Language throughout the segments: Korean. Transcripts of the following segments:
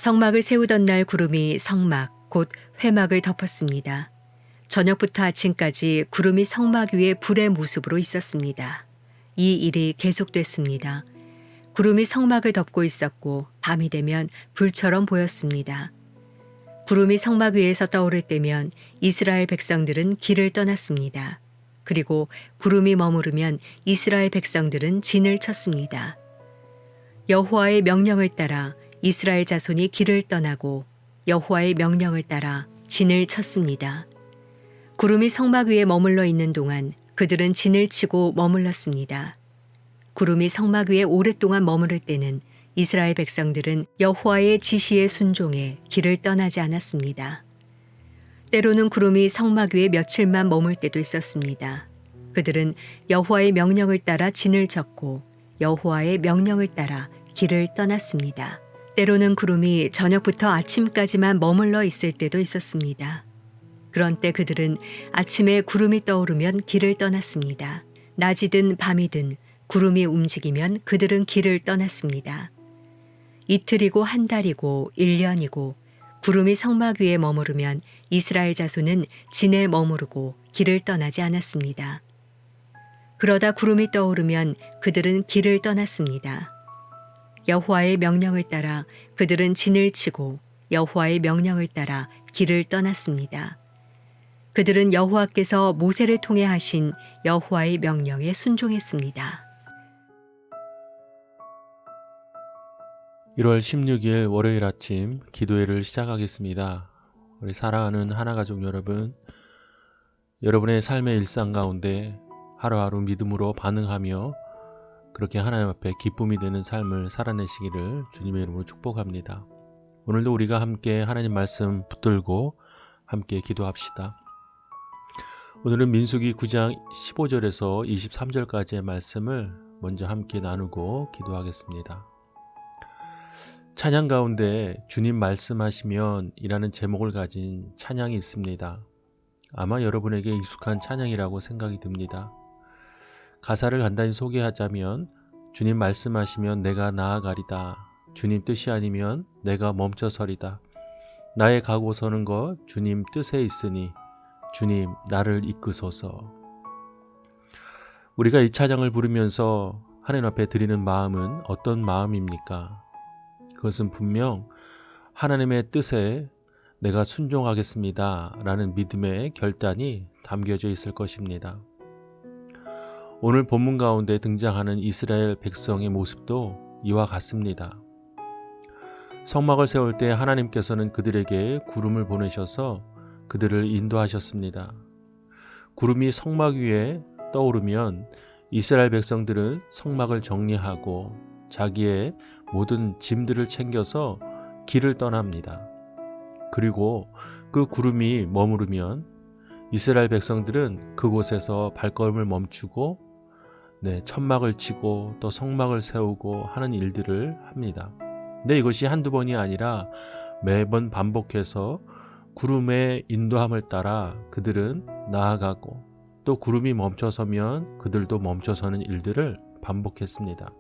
성막을 세우던 날 구름이 성막, 곧 회막을 덮었습니다. 저녁부터 아침까지 구름이 성막 위에 불의 모습으로 있었습니다. 이 일이 계속됐습니다. 구름이 성막을 덮고 있었고 밤이 되면 불처럼 보였습니다. 구름이 성막 위에서 떠오를 때면 이스라엘 백성들은 길을 떠났습니다. 그리고 구름이 머무르면 이스라엘 백성들은 진을 쳤습니다. 여호와의 명령을 따라 이스라엘 자손이 길을 떠나고 여호와의 명령을 따라 진을 쳤습니다. 구름이 성막 위에 머물러 있는 동안 그들은 진을 치고 머물렀습니다. 구름이 성막 위에 오랫동안 머무를 때는 이스라엘 백성들은 여호와의 지시에 순종해 길을 떠나지 않았습니다. 때로는 구름이 성막 위에 며칠만 머물 때도 있었습니다. 그들은 여호와의 명령을 따라 진을 쳤고 여호와의 명령을 따라 길을 떠났습니다. 때로는 구름이 저녁부터 아침까지만 머물러 있을 때도 있었습니다. 그런 때 그들은 아침에 구름이 떠오르면 길을 떠났습니다. 낮이든 밤이든 구름이 움직이면 그들은 길을 떠났습니다. 이틀이고 한 달이고 1년이고 구름이 성막 위에 머무르면 이스라엘 자손은 진에 머무르고 길을 떠나지 않았습니다. 그러다 구름이 떠오르면 그들은 길을 떠났습니다. 여호와의 명령을 따라 그들은 진을 치고 여호와의 명령을 따라 길을 떠났습니다. 그들은 여호와께서 모세를 통해 하신 여호와의 명령에 순종했습니다. 1월 16일 월요일 아침 기도회를 시작하겠습니다. 우리 사랑하는 하나가족 여러분, 여러분의 삶의 일상 가운데 하루하루 믿음으로 반응하며 그렇게 하나님 앞에 기쁨이 되는 삶을 살아내시기를 주님의 이름으로 축복합니다. 오늘도 우리가 함께 하나님 말씀 붙들고 함께 기도합시다. 오늘은 민수기 9장 15절에서 23절까지의 말씀을 먼저 함께 나누고 기도하겠습니다. 찬양 가운데 주님 말씀하시면 이라는 제목을 가진 찬양이 있습니다. 아마 여러분에게 익숙한 찬양이라고 생각이 듭니다. 가사를 간단히 소개하자면 주님 말씀하시면 내가 나아가리다. 주님 뜻이 아니면 내가 멈춰서리다. 나의 가고 서는 것 주님 뜻에 있으니 주님 나를 이끄소서. 우리가 이 찬양을 부르면서 하나님 앞에 드리는 마음은 어떤 마음입니까? 그것은 분명 하나님의 뜻에 내가 순종하겠습니다 라는 믿음의 결단이 담겨져 있을 것입니다. 오늘 본문 가운데 등장하는 이스라엘 백성의 모습도 이와 같습니다. 성막을 세울 때 하나님께서는 그들에게 구름을 보내셔서 그들을 인도하셨습니다. 구름이 성막 위에 떠오르면 이스라엘 백성들은 성막을 정리하고 자기의 모든 짐들을 챙겨서 길을 떠납니다. 그리고 그 구름이 머무르면 이스라엘 백성들은 그곳에서 발걸음을 멈추고 천막을 치고 또 성막을 세우고 하는 일들을 합니다. 근데 이것이 한두 번이 아니라 매번 반복해서 구름의 인도함을 따라 그들은 나아가고 또 구름이 멈춰서면 그들도 멈춰서는 일들을 반복했습니다.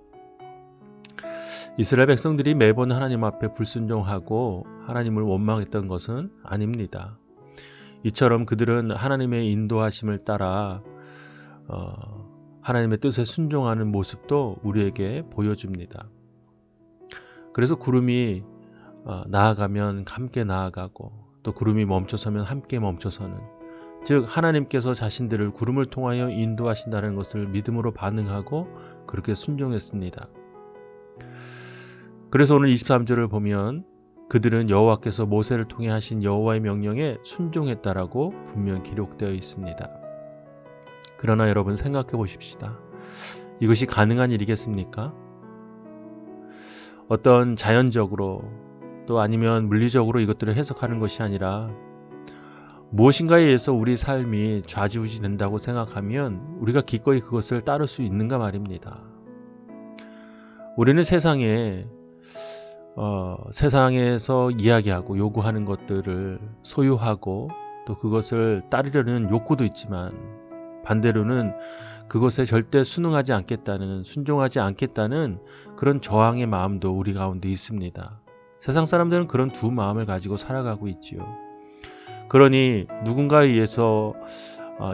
이스라엘 백성들이 매번 하나님 앞에 불순종하고 하나님을 원망했던 것은 아닙니다. 이처럼 그들은 하나님의 인도하심을 따라 하나님의 뜻에 순종하는 모습도 우리에게 보여줍니다. 그래서 구름이 나아가면 함께 나아가고 또 구름이 멈춰서면 함께 멈춰서는, 즉 하나님께서 자신들을 구름을 통하여 인도하신다는 것을 믿음으로 반응하고 그렇게 순종했습니다. 그래서 오늘 23절을 보면 그들은 여호와께서 모세를 통해 하신 여호와의 명령에 순종했다라고 분명 기록되어 있습니다. 그러나 여러분 생각해 보십시다. 이것이 가능한 일이겠습니까? 어떤 자연적으로 또 아니면 물리적으로 이것들을 해석하는 것이 아니라 무엇인가에 의해서 우리 삶이 좌지우지 된다고 생각하면 우리가 기꺼이 그것을 따를 수 있는가 말입니다. 우리는 세상에서 이야기하고 요구하는 것들을 소유하고 또 그것을 따르려는 욕구도 있지만 반대로는 그것에 절대 순응하지 않겠다는, 순종하지 않겠다는 그런 저항의 마음도 우리 가운데 있습니다. 세상 사람들은 그런 두 마음을 가지고 살아가고 있지요. 그러니 누군가에 의해서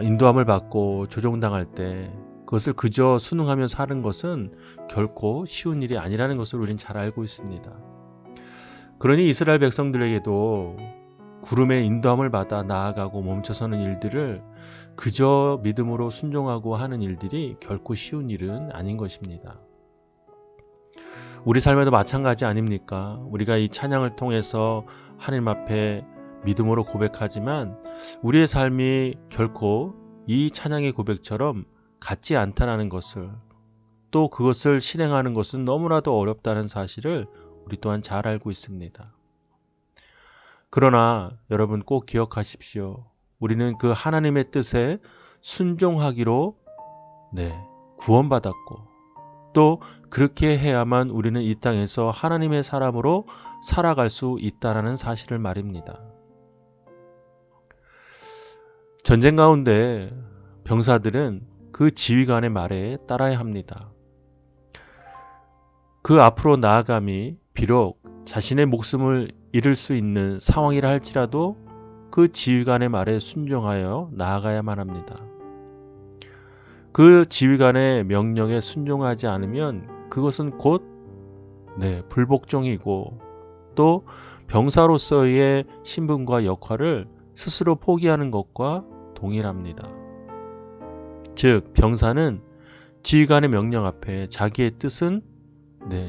인도함을 받고 조종당할 때 그것을 그저 순응하며 사는 것은 결코 쉬운 일이 아니라는 것을 우리는 잘 알고 있습니다. 그러니 이스라엘 백성들에게도 구름의 인도함을 받아 나아가고 멈춰서는 일들을 그저 믿음으로 순종하고 하는 일들이 결코 쉬운 일은 아닌 것입니다. 우리 삶에도 마찬가지 아닙니까? 우리가 이 찬양을 통해서 하나님 앞에 믿음으로 고백하지만 우리의 삶이 결코 이 찬양의 고백처럼 같지 않다는 것을, 또 그것을 실행하는 것은 너무나도 어렵다는 사실을 우리 또한 잘 알고 있습니다. 그러나 여러분 꼭 기억하십시오. 우리는 그 하나님의 뜻에 순종하기로 구원받았고, 또 그렇게 해야만 우리는 이 땅에서 하나님의 사람으로 살아갈 수 있다는 사실을 말입니다. 전쟁 가운데 병사들은 그 지휘관의 말에 따라야 합니다. 그 앞으로 나아감이 비록 자신의 목숨을 잃을 수 있는 상황이라 할지라도 그 지휘관의 말에 순종하여 나아가야만 합니다. 그 지휘관의 명령에 순종하지 않으면 그것은 곧 불복종이고, 또 병사로서의 신분과 역할을 스스로 포기하는 것과 동일합니다. 즉 병사는 지휘관의 명령 앞에 자기의 뜻은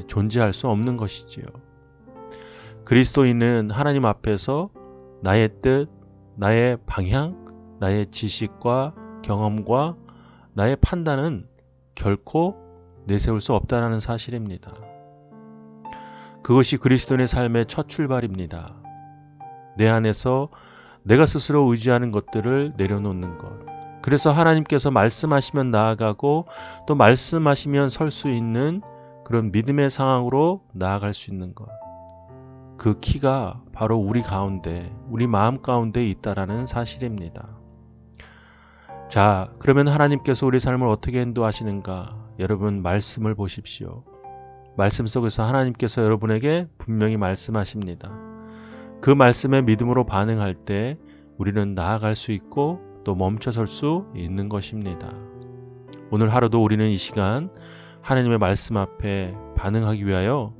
존재할 수 없는 것이지요. 그리스도인은 하나님 앞에서 나의 뜻, 나의 방향, 나의 지식과 경험과 나의 판단은 결코 내세울 수 없다는 사실입니다. 그것이 그리스도인의 삶의 첫 출발입니다. 내 안에서 내가 스스로 의지하는 것들을 내려놓는 것. 그래서 하나님께서 말씀하시면 나아가고, 또 말씀하시면 설 수 있는 그런 믿음의 상황으로 나아갈 수 있는 것. 그 키가 바로 우리 가운데, 우리 마음 가운데 있다라는 사실입니다. 자, 그러면 하나님께서 우리 삶을 어떻게 인도하시는가? 여러분 말씀을 보십시오. 말씀 속에서 하나님께서 여러분에게 분명히 말씀하십니다. 그 말씀에 믿음으로 반응할 때 우리는 나아갈 수 있고 또 멈춰설 수 있는 것입니다. 오늘 하루도 우리는 이 시간 하나님의 말씀 앞에 반응하기 위하여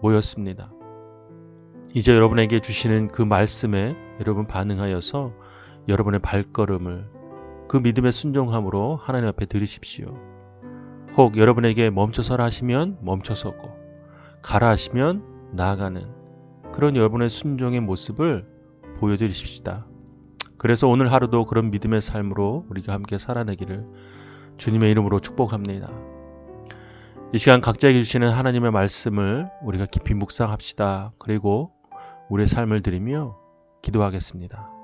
모였습니다. 이제 여러분에게 주시는 그 말씀에 여러분 반응하여서 여러분의 발걸음을 그 믿음의 순종함으로 하나님 앞에 드리십시오. 혹 여러분에게 멈춰서라 하시면 멈춰서고, 가라 하시면 나아가는 그런 여러분의 순종의 모습을 보여드리십시다. 그래서 오늘 하루도 그런 믿음의 삶으로 우리가 함께 살아내기를 주님의 이름으로 축복합니다. 이 시간 각자에게 주시는 하나님의 말씀을 우리가 깊이 묵상합시다. 그리고 우리의 삶을 드리며 기도하겠습니다.